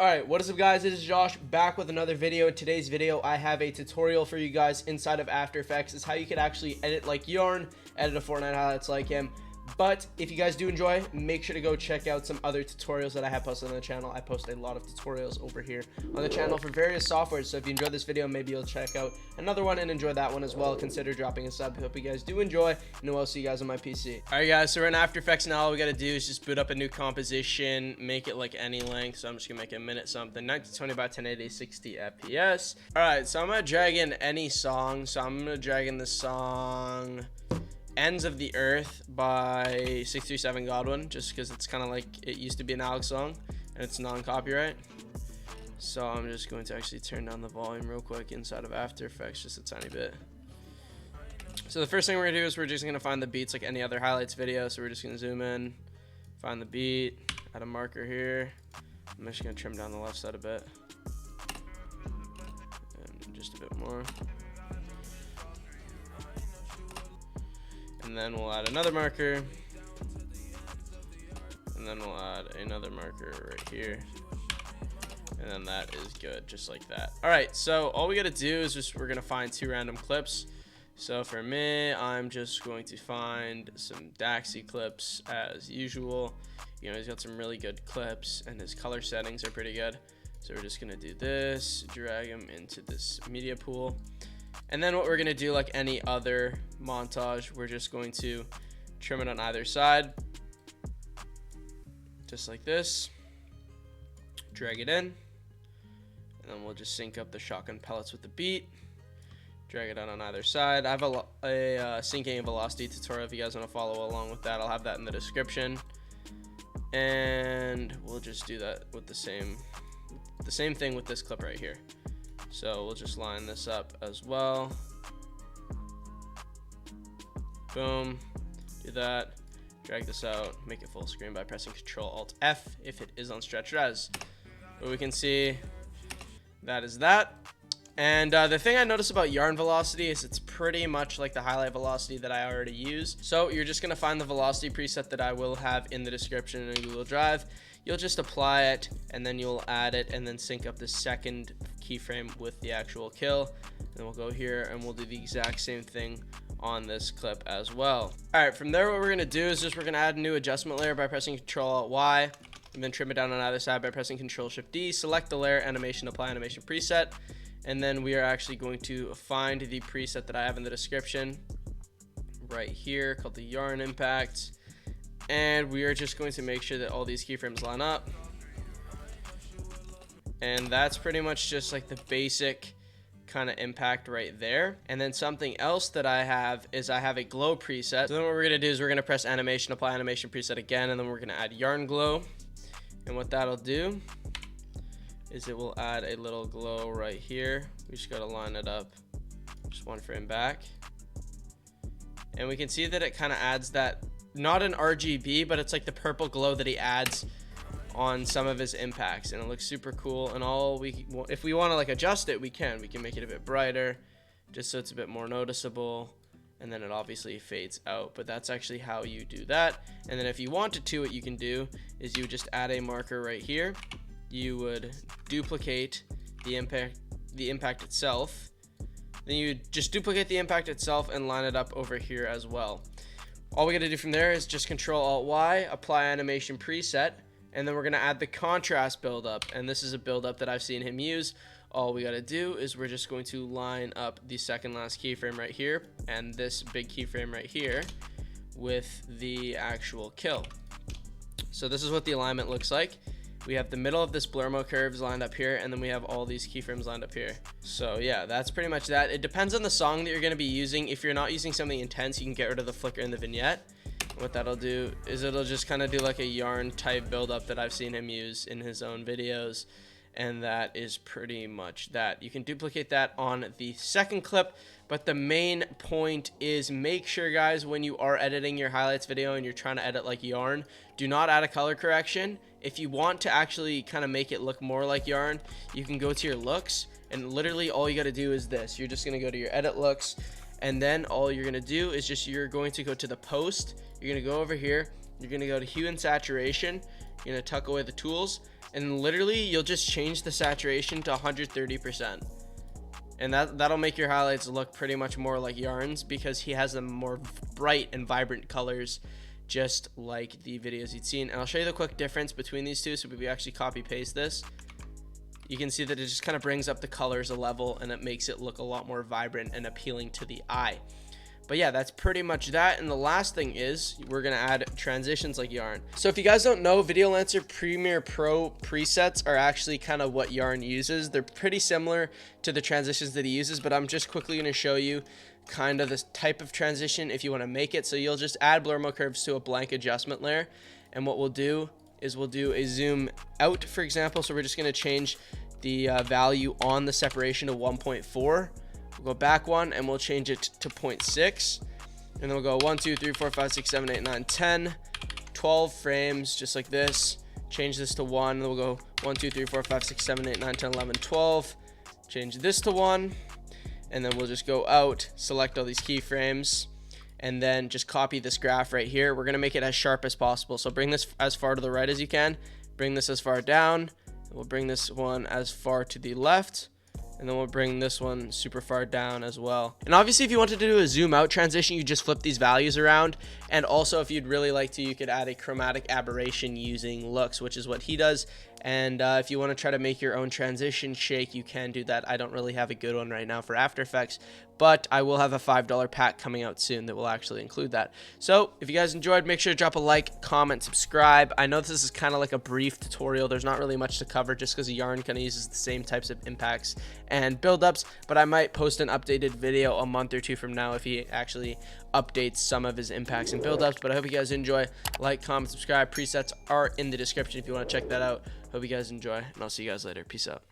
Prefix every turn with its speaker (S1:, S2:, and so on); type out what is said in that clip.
S1: Alright, what is up guys, it is Josh back with another video. In today's video I have a tutorial for you guys inside of After Effects. It's how you could actually edit like Yarn, edit a Fortnite highlights like him. But if you guys do enjoy, make sure to go check out some other tutorials that I have posted on the channel. I post a lot of tutorials over here on the channel for various softwares, so if you enjoyed this video, maybe you'll check out another one and enjoy that one as well. Consider dropping a sub. Hope you guys do enjoy, and I'll see you guys on my PC. Alright guys, so we're in After Effects now. All we gotta do is just boot up a new composition, make it like any length, so I'm just gonna make it a minute something, 1920 by 1080, 60 FPS. Alright, so I'm gonna drag in any song, so I'm gonna drag in the song Ends of the Earth by 637 Godwin, just because it's kind of like it used to be an Alex song and it's non-copyright. So I'm just going to actually turn down the volume real quick inside of After Effects just a tiny bit. So the first thing we're gonna do is we're just gonna find the beats like any other highlights video. So we're just gonna zoom in, find the beat, add a marker here. I'm just gonna trim down the left side a bit and just a bit more. And then we'll add another marker, and then we'll add another marker right here, and then that is good, just like that. All right, so all we gotta do is we're gonna find two random clips. So for me, I'm just going to find some Daxi clips as usual. You know, he's got some really good clips and his color settings are pretty good. So we're just gonna do this, drag him into this media pool. And then what we're gonna do, like any other montage, we're just going to trim it on either side, just like this, drag it in, and then we'll just sync up the shotgun pellets with the beat, drag it on either side. I have a syncing and velocity tutorial if you guys want to follow along with that. I'll have that in the description, and we'll just do that with the same thing with this clip right here. So we'll just line this up as well. Boom. Do that. Drag this out. Make it full screen by pressing Ctrl-Alt-F if it is on stretch res. But we can see that is that. And the thing I noticed about yarn velocity is it's pretty much like the highlight velocity that I already use. So you're just going to find the velocity preset that I will have in the description in Google Drive. You'll just apply it, and then you'll add it, and then sync up the second keyframe with the actual kill. And we'll go here and we'll do the exact same thing on this clip as well. All right, from there what we're gonna do is we're gonna add a new adjustment layer by pressing Ctrl-Alt-Y, and then trim it down on either side by pressing Ctrl-Shift-D, select the layer, animation, apply animation preset, and then we are actually going to find the preset that I have in the description right here called the Yarn Impact. And we are just going to make sure that all these keyframes line up. And that's pretty much just like the basic kind of impact right there. And then something else that I have is I have a glow preset. So then what we're going to do is we're going to press animation, apply animation preset again, and then we're going to add yarn glow. And what that'll do is it will add a little glow right here. We just got to line it up just one frame back. And we can see that it kind of adds that, not an RGB, but it's like the purple glow that he adds on some of his impacts, and it looks super cool. And if we want to like adjust it, we can make it a bit brighter just so it's a bit more noticeable, and then it obviously fades out. But that's actually how you do that. And then if you wanted to, what you can do is you just add a marker right here. You would duplicate the impact itself, then you just duplicate the impact itself and line it up over here as well. All we got to do from there is just Ctrl-Alt-Y, apply animation preset, and then we're going to add the contrast buildup. And this is a buildup that I've seen him use. All we got to do is we're just going to line up the second last keyframe right here and this big keyframe right here with the actual kill. So this is what the alignment looks like. We have the middle of this blur mode curves lined up here, and then we have all these keyframes lined up here. So yeah, that's pretty much that. It depends on the song that you're going to be using. If you're not using something intense, you can get rid of the flicker in the vignette. What that'll do is it'll just kind of do like a yarn type buildup that I've seen him use in his own videos. And that is pretty much that. You can duplicate that on the second clip, but the main point is make sure, guys, when you are editing your highlights video and you're trying to edit like yarn, do not add a color correction. If you want to actually kind of make it look more like yarn, you can go to your looks, and literally all you got to do is this. You're just going to go to your edit looks, and then all you're going to do is you're going to go to the post. You're going to go over here. You're going to go to hue and saturation. You're going to tuck away the tools, and literally you'll just change the saturation to 130%. And that'll make your highlights look pretty much more like Yarn's, because he has them more bright and vibrant colors, just like the videos you'd seen. And I'll show you the quick difference between these two. So if we actually copy paste this, you can see that it just kind of brings up the colors a level, and it makes it look a lot more vibrant and appealing to the eye. But yeah, that's pretty much that. And the last thing is we're going to add transitions like Yarn. So if you guys don't know, Video Lancer Premiere Pro presets are actually kind of what Yarn uses. They're pretty similar to the transitions that he uses, but I'm just quickly going to show you kind of this type of transition if you want to make it. So you'll just add blur mode curves to a blank adjustment layer. And what we'll do is we'll do a zoom out, for example. So we're just going to change the value on the separation to 1.4. We'll go back one and we'll change it to 0.6, and then we'll go 1 2 3 4 5 6 7 8 9 10 12 frames, just like this. Change this to 1, and then we'll go 1 2 3 4 5 6 7 8 9 10 11 12. Change this to 1, and then we'll just go out, select all these keyframes, and then just copy this graph right here. We're gonna make it as sharp as possible, so bring this as far to the right as you can, bring this as far down, and we'll bring this one as far to the left, and then we'll bring this one super far down as well. And obviously, if you wanted to do a zoom out transition, you just flip these values around. And also, if you'd really like to, you could add a chromatic aberration using looks, which is what he does. And if you want to try to make your own transition shake, you can do that. I don't really have a good one right now for After Effects, but I will have a $5 pack coming out soon that will actually include that. So if you guys enjoyed, make sure to drop a like, comment, subscribe. I know this is kind of like a brief tutorial. There's not really much to cover, just because Yarn kind of uses the same types of impacts and buildups, but I might post an updated video a month or two from now if he actually updates some of his impacts and buildups. But I hope you guys enjoy. Like, comment, subscribe. Presets are in the description if you want to check that out. Hope you guys enjoy, and I'll see you guys later. Peace out.